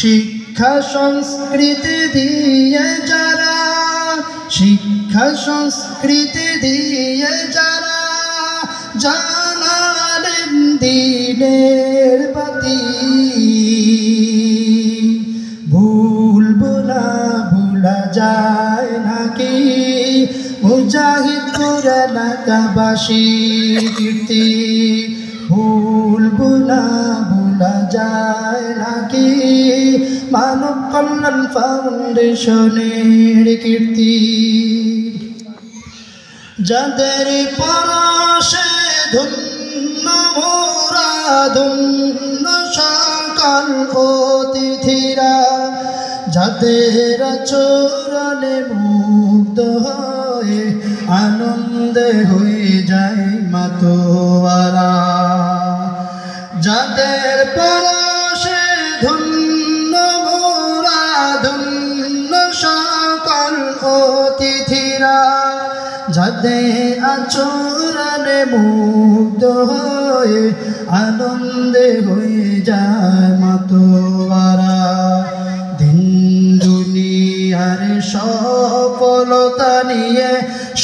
শিক্ষা সংস্কৃতি দিয়ে যারা, শিক্ষা সংস্কৃতি দিয়ে যারা জানালেন দিনের বাতি, ভুলবো না ভোলা যায় নাকি মুজাহিদ পুরান ঢাকাবাসীর কীর্তি, ভুলবো না ভোলা যায় নাকি মানব কল্যাণ ফাউন্ডেশনের কীর্তি। যাদের পরশে ধন্য মোরা, ধন্য সকল অতিথিরা, যাদের আচরণে মুগ্ধ হয়ে আনন্দে হয়ে যায় মাতোয়ারা, যাদের পরশে ধন্য মোরা, ধন্য সকল অতিথিরা, যাদের আচরণে মুগ্ধ হয়ে আনন্দে হয়ে যায় মাতোয়ারা। দিন দুনিয়ার সফলতা নিয়ে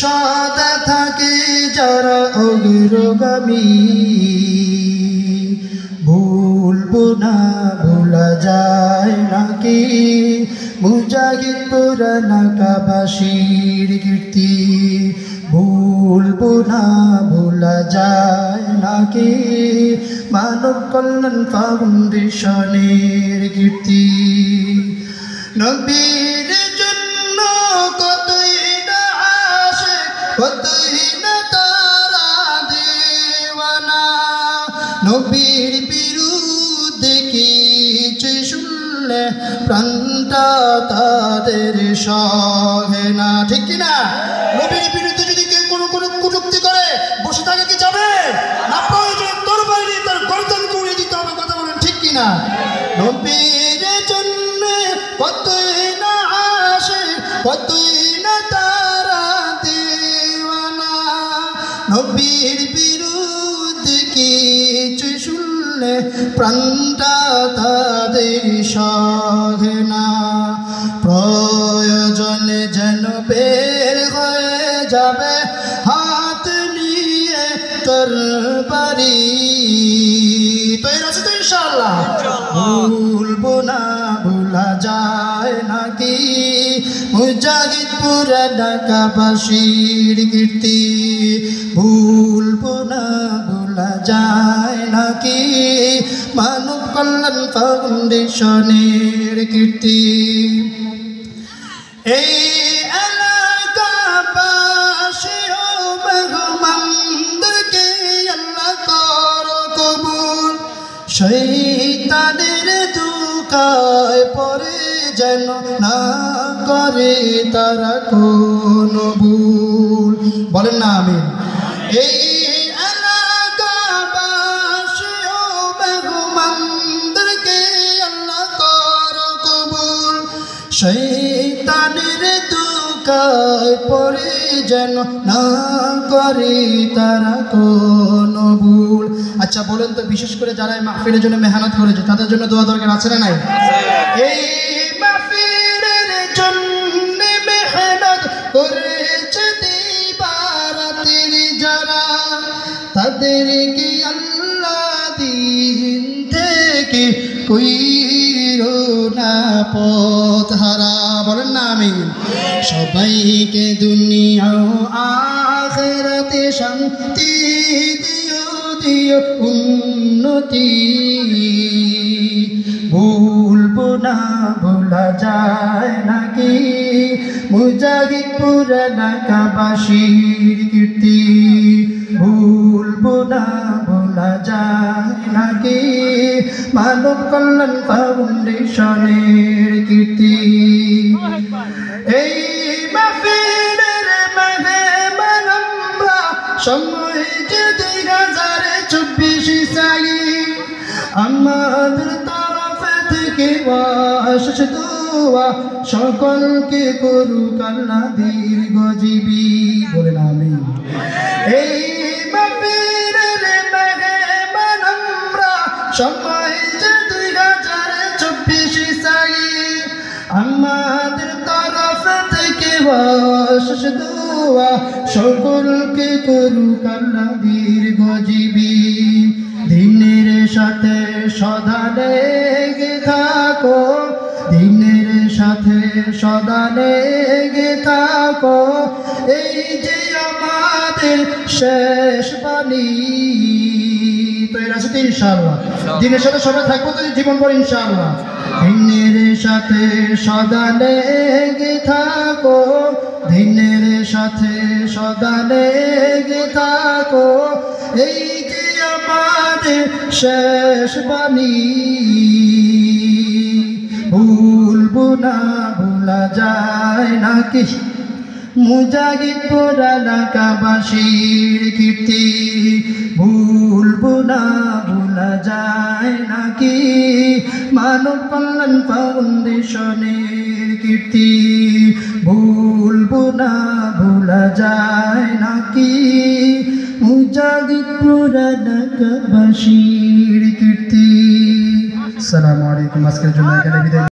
সদা থাকে যারা অগ্রগামী, ভুলবো না ভোলা যায় নাকি মুজাহিদ পুরান ঢাকাবাসীর কীর্তি, ভুলবো না ভোলা যায় নাকি মানব কল্যাণ ফাউন্ডেশনের কীর্তি। নবীর জন্য কতই না আসে, কতই না তারা দেওয়ানা, নবীর বিরুদ্ধে কিছু শুনলে প্রাণটা তাদের সহে না, ঠিক কিনা? নবীর বিরুদ্ধে যদি কেউ কোনো কটূক্তি করে বসে থাকে কি যাবে না? প্রয়োজন তরবারি দিয়ে তার গর্দনকে উড়িয়ে দিতে হবে, কথা বলেন ঠিক কিনা? নবীর জন্য কতই না আসে, কতই না তারা দেওয়ানা, নবীর বিরুদ্ধে কিছু শুনলে প্রাণটা তাদের সহে না। প্রয়োজনে যেন বের হয়ে যাবে হাত নিয়ে তরবারি, তৈরি আছে তো ইনশাআল্লাহ? ভুলবো না ভোলা যায় নাকি মুজাহিদ পুরান ঢাকাবাসীর কীর্তি, ভুলবো না ভোলা যায় নাকি মানব কল্যাণ ফাউন্ডেশনের কীর্তি। এই এলাকাবাসী ও মেহমানদেরকে আল্লাহ করো কবুল, শয়তানের ধোঁকায় পড়ে যেন না করে তারা কোনো ভুল, বলেন না আমিন। এই এলাকাবাসী ও মেহমানদেরকে আল্লাহ করো কবুল, শয়তানের ধোঁকায় পড়ে যেন না করে তারা কোনো ভুল। আচ্ছা বলেন তো, বিশেষ করে যারা এই মাহফিলের জন্য মেহনত করেছে তাদের জন্য দোয়া দরকার আছে না নাই? এই মাহফিলের জন্য মেহনত করেছে দিবারাত্রি যারা, তাদেরকে আল্লাহ দিন থেকে কইরো না পথ হারা, বলেন না আমিন। সবাইকে দুনিয়া ও আখিরাতে শান্তি দিও, দিও উন্নতি, ভুলবো না ভোলা যায় নাকি মুজাহিদ পুরান ঢাকাবাসীর কীর্তি, ভুলবো না ভোলা যায় নাকি মানব কল্যাণ ফাউন্ডেশনের কীর্তি। এই মাহফিলের মেহমান আমরা সময় যে 2024 চাই, আমাদের তরফ থেকে শেষ দোয়া সকলকে করুক আল্লাহ দীর্ঘজীবী, বলেন আমিন। এই মাহফিলের মেহমান আমরা সময় যে 2024 দিবস দোয়া সকলকে করুক আল্লাহ দীর্ঘজীবী। দিনের সাথে সদা লেগে থাকো, দিনের সাথে সদা লেগে থাকো, এই যে আমাদের শেষ বাণী। তো এর আছে ইনশাআল্লাহ দিনের সাথে সবাই থাকবো তো জীবন ভর ইনশাআল্লাহ। দিনের সাথে সদা লেগে থাকো, দিনের সাথে সদা লেগে থাকো, এই যে আমাদের শেষ বাণী। ভুলবো না, ভোলা যায় নাকি মুজাহিদপুর এলাকাবাসীর কীর্তি। ভুলবো না, ভোলা যায় নাকি মানব কল্যাণ ফাউন্ডেশনের কীর্তি। ভুলবো না, ভোলা যায় নাকি মুজাহিদপুর এলাকাবাসীর কীর্তি। আসসালামু আলাইকুম। আজকের জন্য এখানে বিদায়।